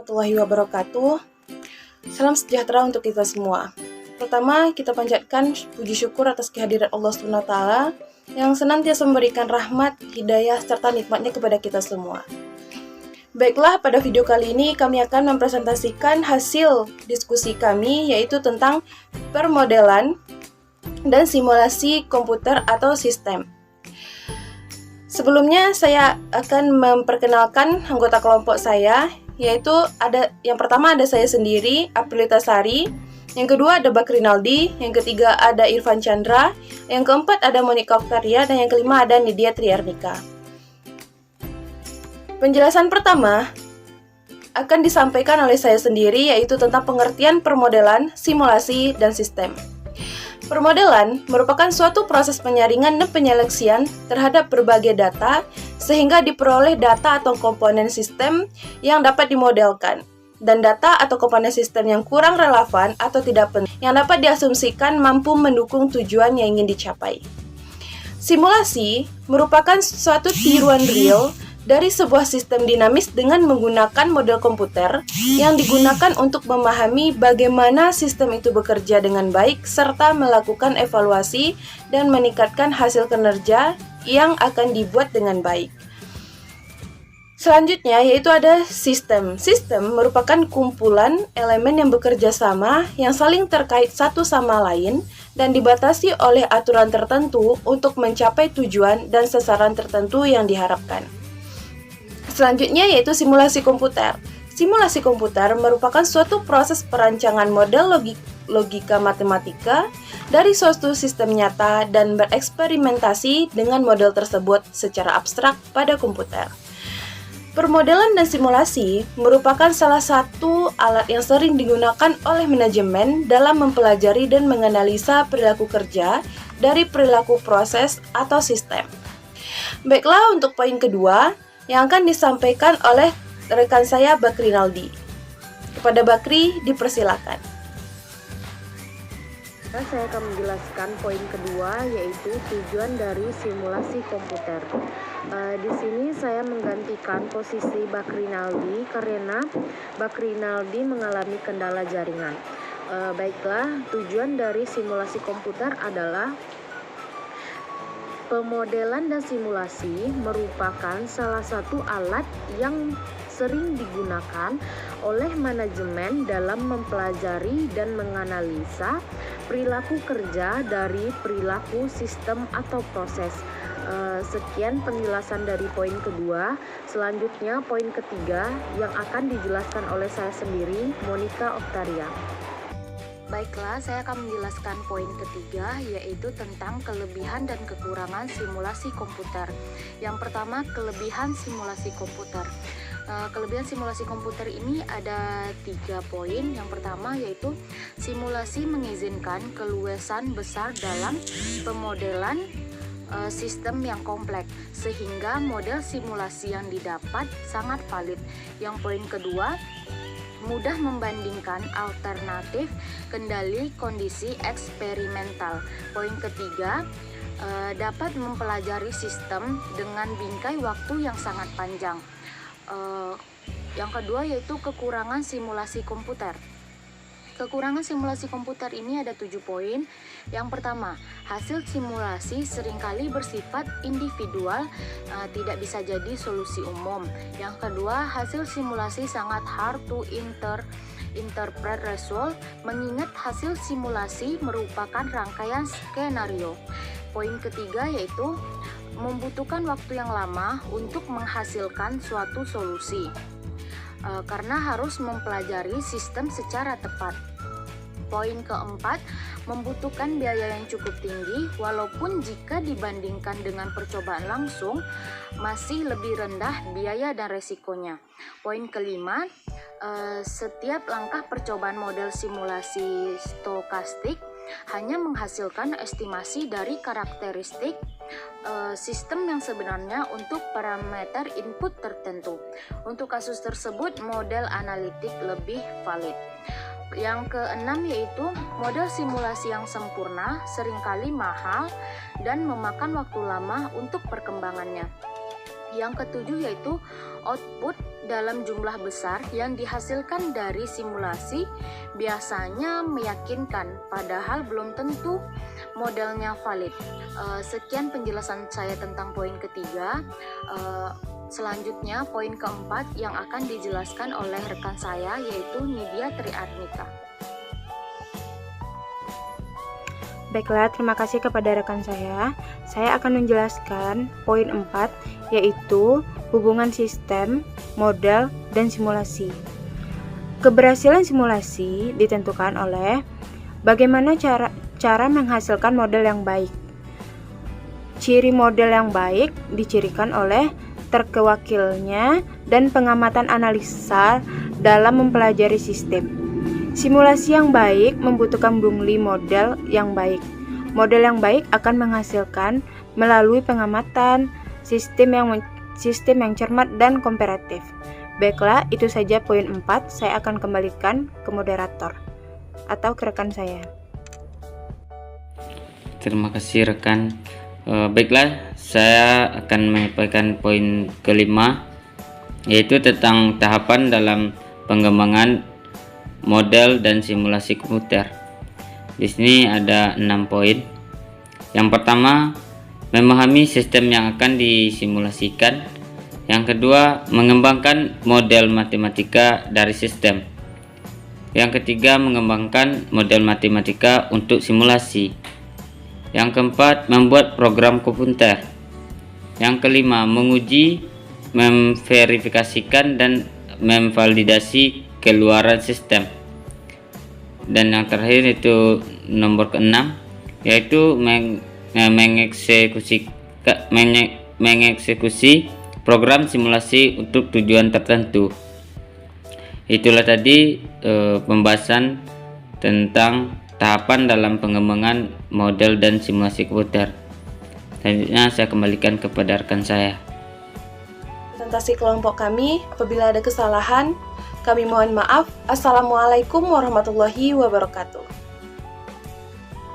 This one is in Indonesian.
warahmatullahi wabarakatuh. Salam sejahtera untuk kita semua. Pertama, kita panjatkan puji syukur atas kehadiran Allah SWT yang senantiasa memberikan rahmat, hidayah, serta nikmatnya kepada kita semua. Baiklah, pada video kali ini kami akan mempresentasikan hasil diskusi kami, yaitu tentang permodelan dan simulasi komputer atau sistem. Sebelumnya saya akan memperkenalkan anggota kelompok saya, yaitu yang pertama ada saya sendiri, Aprilita Sari, yang kedua ada Bakri Naldi, yang ketiga ada Irfan Chandra, yang keempat ada Monika Oktaria, dan yang kelima ada Nidia Triarnika. Penjelasan pertama akan disampaikan oleh saya sendiri, yaitu tentang pengertian permodelan, simulasi, dan sistem. Permodelan merupakan suatu proses penyaringan dan penyeleksian terhadap berbagai data sehingga diperoleh data atau komponen sistem yang dapat dimodelkan, dan data atau komponen sistem yang kurang relevan atau tidak penting yang dapat diasumsikan mampu mendukung tujuan yang ingin dicapai. Simulasi merupakan suatu tiruan real dari sebuah sistem dinamis dengan menggunakan model komputer yang digunakan untuk memahami bagaimana sistem itu bekerja dengan baik serta melakukan evaluasi dan meningkatkan hasil kinerja yang akan dibuat dengan baik. Selanjutnya yaitu ada sistem. Sistem merupakan kumpulan elemen yang bekerja sama, yang saling terkait satu sama lain dan dibatasi oleh aturan tertentu untuk mencapai tujuan dan sasaran tertentu yang diharapkan. Selanjutnya yaitu simulasi komputer. Simulasi komputer merupakan suatu proses perancangan model logika matematika dari suatu sistem nyata dan bereksperimentasi dengan model tersebut secara abstrak pada komputer. Permodelan dan simulasi merupakan salah satu alat yang sering digunakan oleh manajemen dalam mempelajari dan menganalisa perilaku kerja dari perilaku proses atau sistem. Baiklah, untuk poin kedua yang akan disampaikan oleh rekan saya Bakri Naldi. Kepada Bakri, dipersilakan. Saya akan menjelaskan poin kedua, yaitu tujuan dari simulasi komputer. Di sini saya menggantikan posisi Bakri Naldi karena Bakri Naldi mengalami kendala jaringan. Baiklah, tujuan dari simulasi komputer adalah pemodelan dan simulasi merupakan salah satu alat yang sering digunakan oleh manajemen dalam mempelajari dan menganalisa perilaku kerja dari perilaku sistem atau proses. Sekian penjelasan dari poin kedua. Selanjutnya poin ketiga yang akan dijelaskan oleh saya sendiri, Monika Oktaria. Baiklah, saya akan menjelaskan poin ketiga, yaitu tentang kelebihan dan kekurangan simulasi komputer. Yang pertama, kelebihan simulasi komputer. Kelebihan simulasi komputer ini ada 3 poin. Yang pertama yaitu simulasi mengizinkan keluasan besar dalam pemodelan sistem yang kompleks, sehingga model simulasi yang didapat sangat valid. Yang poin kedua, mudah membandingkan alternatif kendali kondisi eksperimental. Poin ketiga, dapat mempelajari sistem dengan bingkai waktu yang sangat panjang. Yang kedua yaitu kekurangan simulasi komputer. Kekurangan simulasi komputer ini ada 7 poin. Yang pertama, hasil simulasi seringkali bersifat individual, tidak bisa jadi solusi umum. Yang kedua, hasil simulasi sangat hard to interpret result, mengingat hasil simulasi merupakan rangkaian skenario. Poin ketiga yaitu membutuhkan waktu yang lama untuk menghasilkan suatu solusi, karena harus mempelajari sistem secara tepat. Poin keempat, membutuhkan biaya yang cukup tinggi, walaupun jika dibandingkan dengan percobaan langsung, masih lebih rendah biaya dan resikonya. Poin kelima, setiap langkah percobaan model simulasi stokastik hanya menghasilkan estimasi dari karakteristik sistem yang sebenarnya untuk parameter input tertentu. Untuk kasus tersebut, model analitik lebih valid. Yang keenam yaitu model simulasi yang sempurna seringkali mahal dan memakan waktu lama untuk perkembangannya. Yang ketujuh yaitu output dalam jumlah besar yang dihasilkan dari simulasi biasanya meyakinkan, padahal belum tentu modelnya valid. Sekian penjelasan saya tentang poin ketiga. Selanjutnya poin keempat yang akan dijelaskan oleh rekan saya, yaitu Nidia Triarnika. Baiklah, terima kasih kepada rekan saya. Saya akan menjelaskan poin 4, yaitu hubungan sistem, model, dan simulasi. Keberhasilan simulasi ditentukan oleh bagaimana cara menghasilkan model yang baik. Ciri model yang baik dicirikan oleh terwakilnya dan pengamatan analisa dalam mempelajari sistem. Simulasi yang baik membutuhkan bungli model yang baik. Model yang baik akan menghasilkan melalui pengamatan sistem yang cermat dan komparatif. Baiklah, itu saja poin 4. Saya akan kembalikan ke moderator atau ke rekan saya. Terima kasih rekan. Baiklah, saya akan menyampaikan poin kelima, yaitu tentang tahapan dalam pengembangan model dan simulasi komputer. Di sini ada 6 poin. Yang pertama, memahami sistem yang akan disimulasikan. Yang kedua, mengembangkan model matematika dari sistem. Yang ketiga, mengembangkan model matematika untuk simulasi. Yang keempat, membuat program komputer. Yang kelima, menguji, memverifikasikan, dan memvalidasi keluaran sistem. Dan yang terakhir itu nomor keenam, yaitu mengeksekusi program simulasi untuk tujuan tertentu. Itulah tadi pembahasan tentang tahapan dalam pengembangan model dan simulasi komputer. Selanjutnya saya kembalikan kepada rekan saya. Presentasi kelompok kami, apabila ada kesalahan, kami mohon maaf. Assalamualaikum warahmatullahi wabarakatuh.